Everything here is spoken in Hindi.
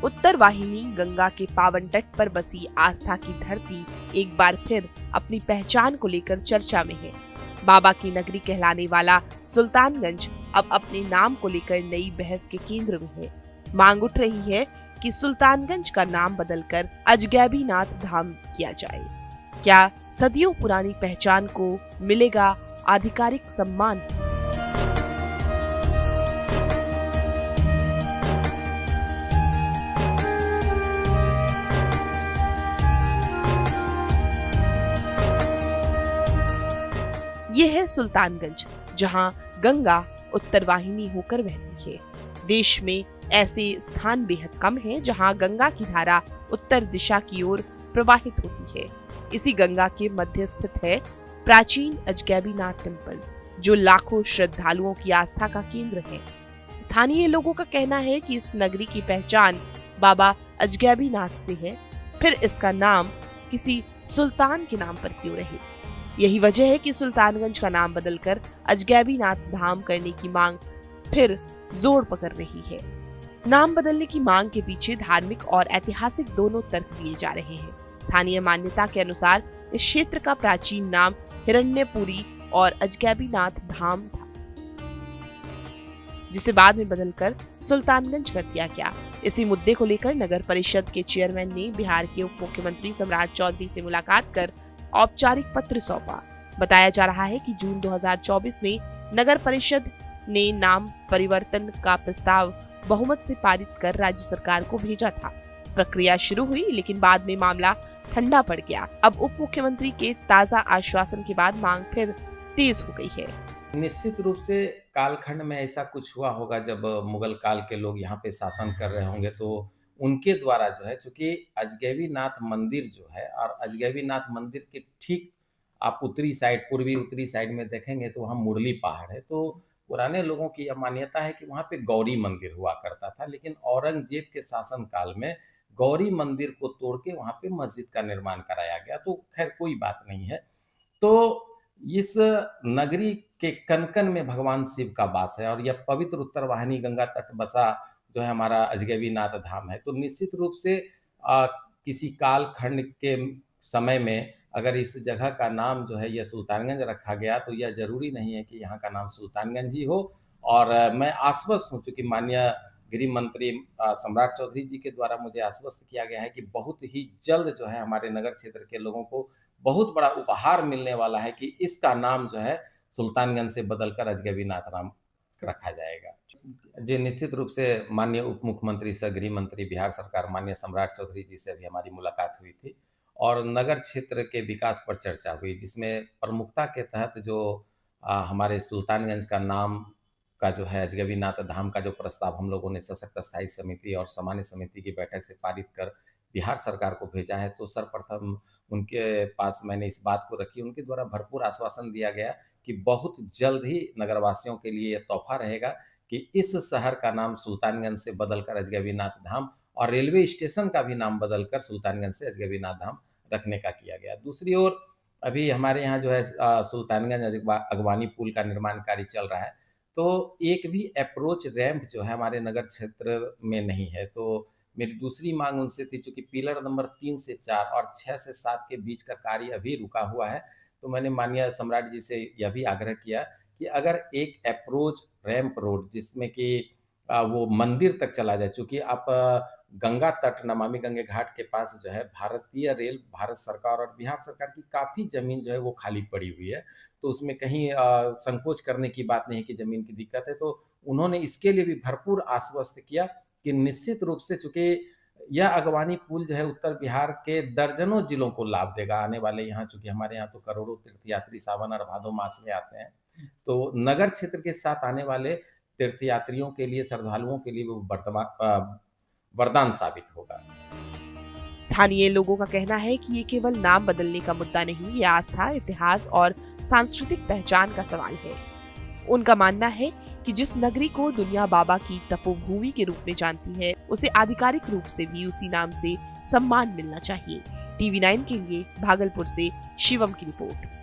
उत्तर वाहिनी गंगा के पावन तट पर बसी आस्था की धरती एक बार फिर अपनी पहचान को लेकर चर्चा में है। बाबा की नगरी कहलाने वाला सुल्तानगंज अब अपने नाम को लेकर नई बहस के केंद्र में है। मांग उठ रही है कि सुल्तानगंज का नाम बदलकर अजगैबीनाथ धाम किया जाए। क्या सदियों पुरानी पहचान को मिलेगा आधिकारिक सम्मान? ये है सुल्तानगंज, जहां गंगा उत्तर वाहिनी होकर बहती है। देश में ऐसे स्थान बेहद कम हैं जहां गंगा की धारा उत्तर दिशा की ओर प्रवाहित होती है। इसी गंगा के मध्य स्थित है प्राचीन अजगैबीनाथ टेम्पल, जो लाखों श्रद्धालुओं की आस्था का केंद्र है। स्थानीय लोगों का कहना है कि इस नगरी की पहचान बाबा अजगैबीनाथ से है, फिर इसका नाम किसी सुल्तान के नाम पर क्यों रहे। यही वजह है कि सुल्तानगंज का नाम बदलकर अजगैबीनाथ धाम करने की मांग फिर जोर पकड़ रही है। नाम बदलने की मांग के पीछे धार्मिक और ऐतिहासिक दोनों तर्क दिए जा रहे हैं। स्थानीय मान्यता के अनुसार इस क्षेत्र का प्राचीन नाम हिरण्यपुरी और अजगैबीनाथ धाम था, जिसे बाद में बदलकर सुल्तानगंज कर दिया गया। इसी मुद्दे को लेकर नगर परिषद के चेयरमैन ने बिहार के उप मुख्यमंत्री सम्राट चौधरी से मुलाकात कर औपचारिक पत्र सौंपा। बताया जा रहा है कि जून 2024 में नगर परिषद ने नाम परिवर्तन का प्रस्ताव बहुमत से पारित कर राज्य सरकार को भेजा था। प्रक्रिया शुरू हुई, लेकिन बाद में मामला ठंडा पड़ गया। अब उप मुख्यमंत्री के ताजा आश्वासन के बाद मांग फिर तेज हो गई है। निश्चित रूप से कालखंड में ऐसा कुछ हुआ होगा जब मुगल काल के लोग यहाँ पे शासन कर रहे होंगे, तो उनके द्वारा जो है, चूंकि अजगैबीनाथ मंदिर जो है और अजगैबीनाथ मंदिर के ठीक आप उत्तरी साइड, पूर्वी उत्तरी साइड में देखेंगे तो वहाँ मुरली पहाड़ है। तो पुराने लोगों की यह मान्यता है कि वहाँ पे गौरी मंदिर हुआ करता था, लेकिन औरंगजेब के शासन काल में गौरी मंदिर को तोड़ के वहाँ पे मस्जिद का निर्माण कराया गया। तो खैर कोई बात नहीं है। तो इस नगरी के कन-कन में भगवान शिव का वास है और यह पवित्र उत्तर वाहिनी गंगा तट बसा जो है हमारा अजगैबीनाथ धाम है। तो निश्चित रूप से किसी कालखंड के समय में अगर इस जगह का नाम जो है यह सुल्तानगंज रखा गया, तो यह ज़रूरी नहीं है कि यहाँ का नाम सुल्तानगंज ही हो। और मैं आश्वस्त हूँ, चूँकि माननीय गृह मंत्री सम्राट चौधरी जी के द्वारा मुझे आश्वस्त किया गया है कि बहुत ही जल्द जो है हमारे नगर क्षेत्र के लोगों को बहुत बड़ा उपहार मिलने वाला है कि इसका नाम जो है सुल्तानगंज से बदलकर अजगैबीनाथ नाम रखा जाएगा। जी, निश्चित रूप से माननीय उप मुख्यमंत्री सह गृह मंत्री बिहार सरकार माननीय सम्राट चौधरी जी से भी हमारी मुलाकात हुई थी और नगर क्षेत्र के विकास पर चर्चा हुई, जिसमें प्रमुखता के तहत जो हमारे सुल्तानगंज का नाम का जो है अजगैबीनाथ धाम का जो प्रस्ताव हम लोगों ने सशक्त स्थायी समिति और सामान्य समिति की बैठक से पारित कर बिहार सरकार को भेजा है। तो सर्वप्रथम उनके पास मैंने इस बात को रखी, उनके द्वारा भरपूर आश्वासन दिया गया कि बहुत जल्द ही नगरवासियों के लिए यह तोहफा रहेगा कि इस शहर का नाम सुल्तानगंज से बदलकर अजगैबीनाथ धाम और रेलवे स्टेशन का भी नाम बदलकर सुल्तानगंज से अजगैबीनाथ धाम रखने का किया गया। दूसरी ओर अभी हमारे यहाँ जो है सुल्तानगंज अगवानी पुल का निर्माण कार्य चल रहा है, तो एक भी अप्रोच रैंप जो है हमारे नगर क्षेत्र में नहीं है। तो मेरी दूसरी मांग उनसे थी, चूँकि पिलर नंबर 3 से 4 और 6 से 7 के बीच का कार्य अभी रुका हुआ है, तो मैंने माननीय सम्राट जी से यह भी आग्रह किया कि अगर एक अप्रोच रैंप रोड जिसमें कि वो मंदिर तक चला जाए, चूँकि आप गंगा तट नमामि गंगे घाट के पास जो है भारतीय रेल, भारत सरकार और बिहार सरकार की काफ़ी ज़मीन जो है वो खाली पड़ी हुई है, तो उसमें कहीं संकोच करने की बात नहीं है कि ज़मीन की दिक्कत है। तो उन्होंने इसके लिए भी भरपूर आश्वस्त किया कि निश्चित रूप से, चूँकि यह अगवानी पुल जो है उत्तर बिहार के दर्जनों जिलों को लाभ देगा आने वाले यहाँ, चूँकि हमारे यहाँ तो करोड़ों तीर्थयात्री सावन और भादो मास में आते हैं, तो नगर क्षेत्र के साथ आने वाले तीर्थयात्रियों के लिए, श्रद्धालुओं के लिए वो वरदान साबित होगा। स्थानीय लोगों का कहना है कि ये केवल नाम बदलने का मुद्दा नहीं, ये आस्था, इतिहास और सांस्कृतिक पहचान का सवाल है। उनका मानना है कि जिस नगरी को दुनिया बाबा की तपोभूमि के रूप में जानती है, उसे आधिकारिक रूप से भी उसी नाम से सम्मान मिलना चाहिए। TV9 के लिए भागलपुर से शिवम की रिपोर्ट।